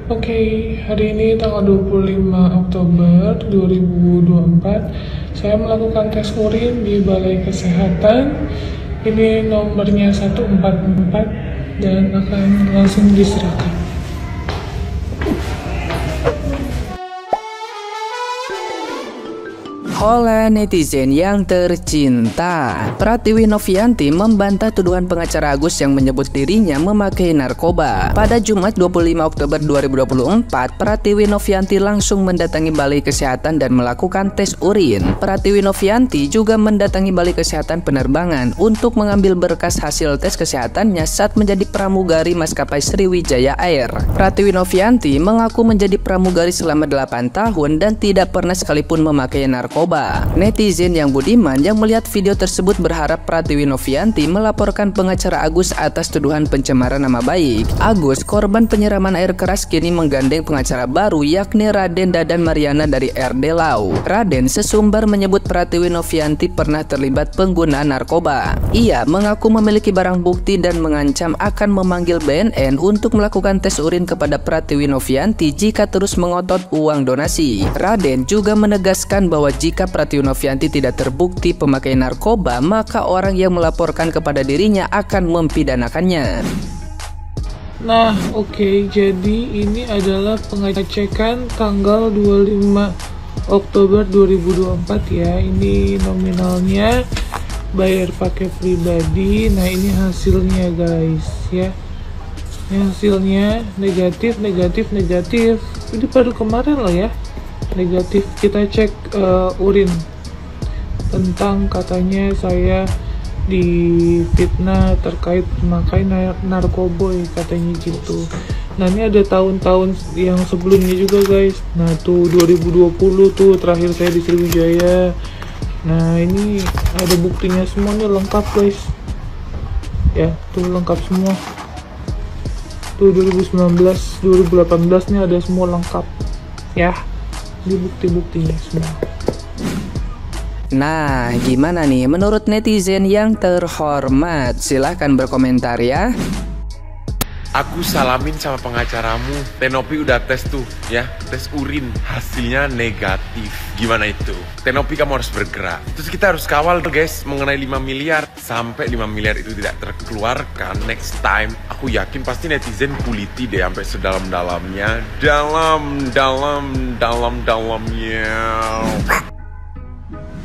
Oke, hari ini tanggal 25 Oktober 2024 saya melakukan tes urin di Balai Kesehatan. Ini nomornya 144 dan akan langsung diserahkan. Hola netizen yang tercinta, Pratiwi Novianti membantah tuduhan pengacara Agus yang menyebut dirinya memakai narkoba. Pada Jumat 25 Oktober 2024, Pratiwi Novianti langsung mendatangi Balai Kesehatan dan melakukan tes urin. Pratiwi Novianti juga mendatangi Balai Kesehatan Penerbangan untuk mengambil berkas hasil tes kesehatannya saat menjadi pramugari maskapai Sriwijaya Air. Pratiwi Novianti mengaku menjadi pramugari selama 8 tahun dan tidak pernah sekalipun memakai narkoba. Netizen yang budiman yang melihat video tersebut berharap Pratiwi Novianti melaporkan pengacara Agus atas tuduhan pencemaran nama baik. Agus, korban penyiraman air keras, kini menggandeng pengacara baru yakni Raden Dadan Mariana dari RD Lau. Raden sesumbar menyebut Pratiwi Novianti pernah terlibat penggunaan narkoba. Ia mengaku memiliki barang bukti dan mengancam akan memanggil BNN untuk melakukan tes urin kepada Pratiwi Novianti jika terus mengotot uang donasi. Raden juga menegaskan bahwa jika Pratiwi Novianti tidak terbukti pemakai narkoba, maka orang yang melaporkan kepada dirinya akan mempidanakannya. Nah, oke, jadi ini adalah pengecekan tanggal 25 Oktober 2024 ya. Ini nominalnya bayar pakai pribadi. Nah, ini hasilnya guys ya. Ini hasilnya negatif. Ini baru kemarin loh ya. Negatif. Kita cek urin tentang katanya saya difitnah terkait memakai narkoboy katanya gitu. Nah, ini ada tahun-tahun yang sebelumnya juga guys. Nah, tuh 2020 tuh terakhir saya di Sriwijaya. Nah, ini ada buktinya semuanya lengkap guys ya, tuh lengkap semua. Tuh 2019 2018 nih ada semua lengkap ya, di bukti-buktinya semua. Nah, gimana nih menurut netizen yang terhormat? Silahkan berkomentar ya. Aku salamin sama pengacaramu. Tenopi udah tes tuh ya, tes urin, hasilnya negatif. Gimana itu? Tenopi kamu harus bergerak. Terus kita harus kawal tuh guys mengenai 5 miliar. Sampai 5 miliar itu tidak terkeluarkan next time, aku yakin pasti netizen kuliti deh sampai sedalam-dalamnya. Dalamnya.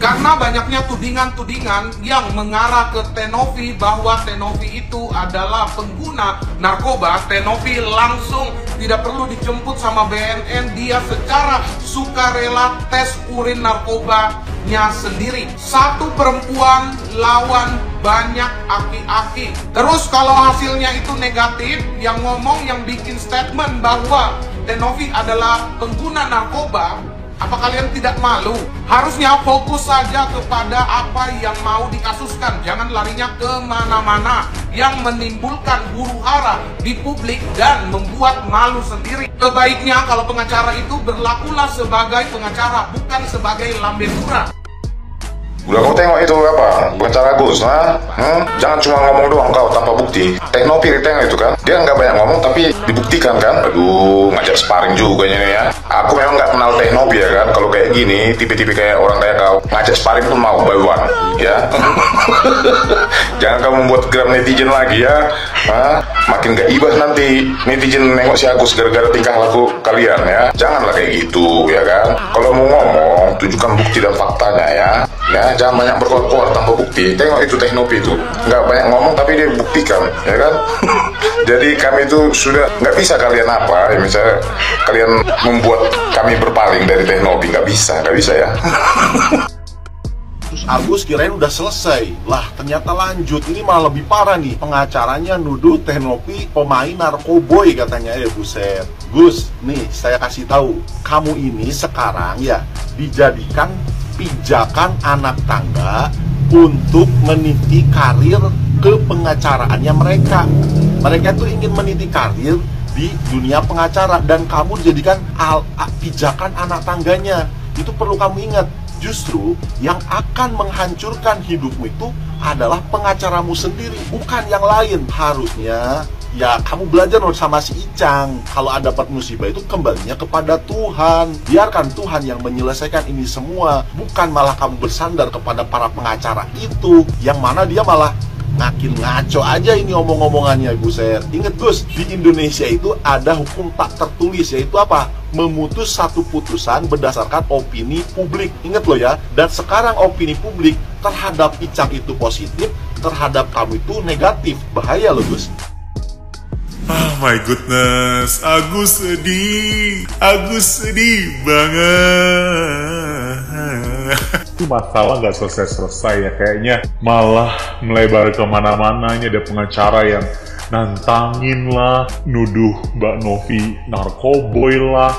Karena banyaknya tudingan-tudingan yang mengarah ke Tenovi bahwa Tenovi itu adalah pengguna narkoba, Tenovi langsung tidak perlu dijemput sama BNN, dia secara sukarela tes urin narkobanya sendiri. Satu perempuan lawan banyak aki-aki. Terus kalau hasilnya itu negatif, yang ngomong, yang bikin statement bahwa Tenovi adalah pengguna narkoba, apa kalian tidak malu? Harusnya fokus saja kepada apa yang mau dikasuskan. Jangan larinya kemana-mana yang menimbulkan huru-hara di publik dan membuat malu sendiri. Sebaiknya kalau pengacara itu berlakulah sebagai pengacara, bukan sebagai lambe tura. Udah kau tengok itu apa? Pengacara Agus, nah? Jangan cuma ngomong doang kau tanpa bukti. Tenopi tengok itu kan, dia nggak banyak ngomong tapi dibuktikan kan. Aduh, ngajak sparring juga ini ya. Aku memang nggak kenal Tenopi ya kan. Kalau kayak gini, tipe-tipe kayak orang kayak kau, ngajak sparring pun mau bayuan, ya. Jangan kamu membuat geram netizen lagi ya. Makin gak ibas nanti netizen nengok si Agus gara-gara tingkah laku kalian ya. Janganlah kayak gitu ya kan. Kalau mau ngomong, tunjukkan bukti dan faktanya ya. Ya, jangan banyak berkoar-koar tanpa bukti. Tengok itu Tenopi itu, nggak banyak ngomong tapi dia buktikan, ya kan? Jadi kami itu sudah nggak bisa kalian apa, ya misalnya kalian membuat kami berpaling dari Tenopi, nggak bisa ya. Terus Agus kirain udah selesai, lah ternyata lanjut. Ini malah lebih parah nih, pengacaranya nuduh Tenopi pemain narkoboy katanya. Ya buset, Gus, nih saya kasih tahu, kamu ini sekarang ya dijadikan pijakan anak tangga untuk meniti karir ke pengacaraannya mereka. Mereka tuh ingin meniti karir di dunia pengacara dan kamu dijadikan pijakan anak tangganya. Itu perlu kamu ingat. Justru yang akan menghancurkan hidupmu itu adalah pengacaramu sendiri, bukan yang lain. Harusnya Ya kamu belajar sama si Icang. Kalau ada dapat musibah itu kembalinya kepada Tuhan. Biarkan Tuhan yang menyelesaikan ini semua. Bukan malah kamu bersandar kepada para pengacara itu, yang mana dia malah makin ngaco aja ini omong-omongannya, buset. Ingat Gus, di Indonesia itu ada hukum tak tertulis, yaitu apa? Memutus satu putusan berdasarkan opini publik. Ingat loh ya. Dan sekarang opini publik terhadap Icang itu positif, terhadap kamu itu negatif. Bahaya loh Gus. Oh my goodness, Agus sedih banget. Itu masalah nggak selesai-selesai ya, kayaknya malah melebar kemana-mana. Ini ada pengacara yang nantangin lah, nuduh Mbak Novi narkoboy lah,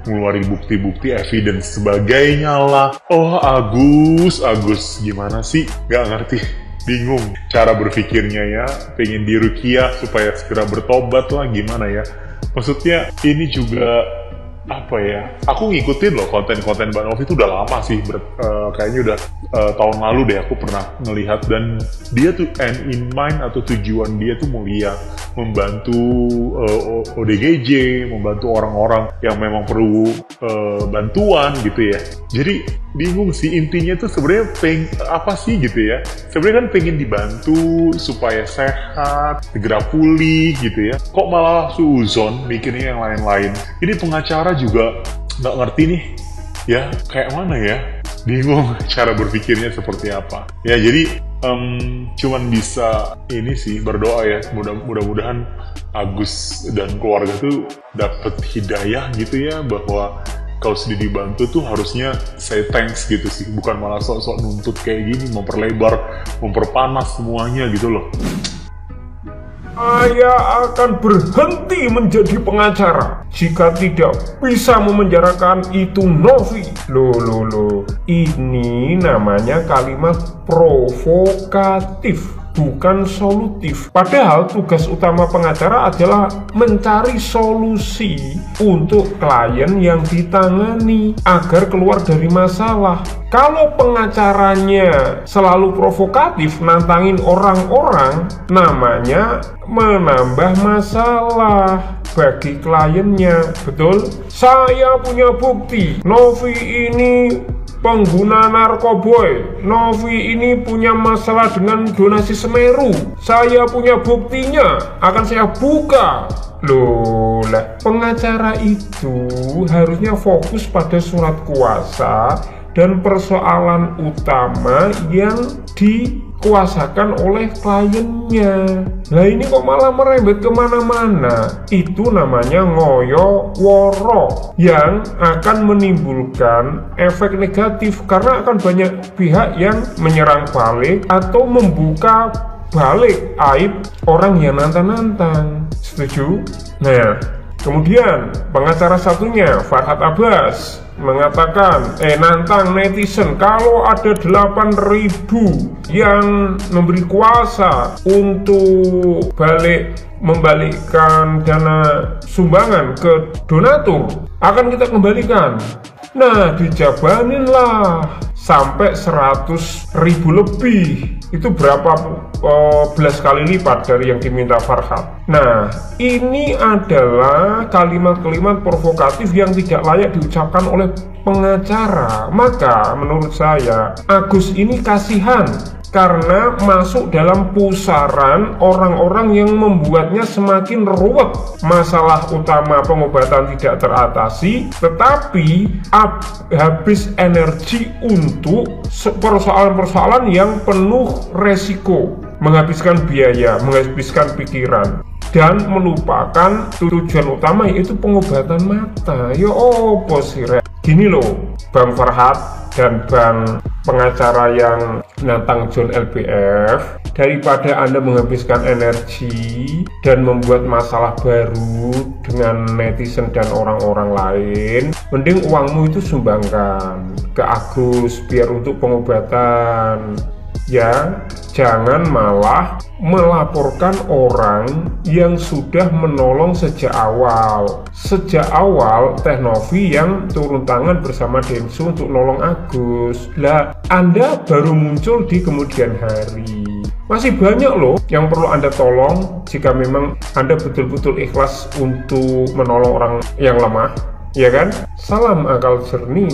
ngeluarin bukti-bukti, evidence sebagainya lah. Oh Agus, gimana sih? Gak ngerti. Bingung cara berpikirnya ya, pengen diruqyah supaya segera bertobat lah, gimana ya. Maksudnya ini juga apa ya, aku ngikutin loh konten-konten Mbak Novi itu udah lama sih, kayaknya udah tahun lalu deh aku pernah ngelihat. Dan dia tuh end in mind atau tujuan dia tuh mulia, membantu ODGJ, membantu orang-orang yang memang perlu bantuan gitu ya. Jadi bingung sih, intinya tuh sebenarnya apa sih gitu ya, sebenarnya kan pengen dibantu supaya sehat, segera pulih gitu ya. Kok malah suuzon mikirnya yang lain-lain. Ini pengacara juga nggak ngerti nih ya, kayak mana ya, bingung cara berpikirnya seperti apa ya. Jadi cuman bisa ini sih, berdoa ya, mudah-mudahan Agus dan keluarga tuh dapet hidayah gitu ya, bahwa kalau sudah dibantu tuh harusnya say thanks gitu sih, bukan malah sok-sok nuntut kayak gini, memperlebar, memperpanas semuanya gitu loh. Saya akan berhenti menjadi pengacara jika tidak bisa memenjarakan itu Novi. Loh. Ini namanya kalimat provokatif, bukan solutif. Padahal tugas utama pengacara adalah mencari solusi untuk klien yang ditangani agar keluar dari masalah. Kalau pengacaranya selalu provokatif, nantangin orang-orang, namanya menambah masalah bagi kliennya. Betul? Saya punya bukti, Novi ini pengguna narkoboy, Novi ini punya masalah dengan donasi Semeru. Saya punya buktinya, akan saya buka. Loh lah, pengacara itu harusnya fokus pada surat kuasa dan persoalan utama yang dikuasakan oleh kliennya. Nah ini kok malah merembet kemana-mana. Itu namanya ngoyo woro, yang akan menimbulkan efek negatif, karena akan banyak pihak yang menyerang balik atau membuka balik aib orang yang nantang-nantang. Setuju? Nah, kemudian pengacara satunya, Farhad Abbas, mengatakan nantang netizen, kalau ada 8.000 yang memberi kuasa untuk membalikkan dana sumbangan ke donatur, akan kita kembalikan. Nah, dijabanin lah sampai 100.000 lebih. Itu berapa belas kali lipat dari yang diminta Farhad. Nah, ini adalah kalimat-kalimat provokatif yang tidak layak diucapkan oleh pengacara. Maka menurut saya Agus ini kasihan, karena masuk dalam pusaran orang-orang yang membuatnya semakin ruwet. Masalah utama pengobatan tidak teratasi, tetapi habis energi untuk persoalan-persoalan yang penuh resiko, menghabiskan biaya, menghabiskan pikiran, dan melupakan tujuan utama, yaitu pengobatan mata. Ya opo sih, gini loh Bang Farhad dan Bang pengacara yang nantang John LBF, daripada Anda menghabiskan energi dan membuat masalah baru dengan netizen dan orang-orang lain, mending uangmu itu sumbangkan ke Agus biar untuk pengobatan. Ya, jangan malah melaporkan orang yang sudah menolong sejak awal. Sejak awal Teh Novi yang turun tangan bersama Densu untuk nolong Agus. Lah, Anda baru muncul di kemudian hari. Masih banyak loh yang perlu Anda tolong jika memang Anda betul-betul ikhlas untuk menolong orang yang lemah, ya kan? Salam akal jernih.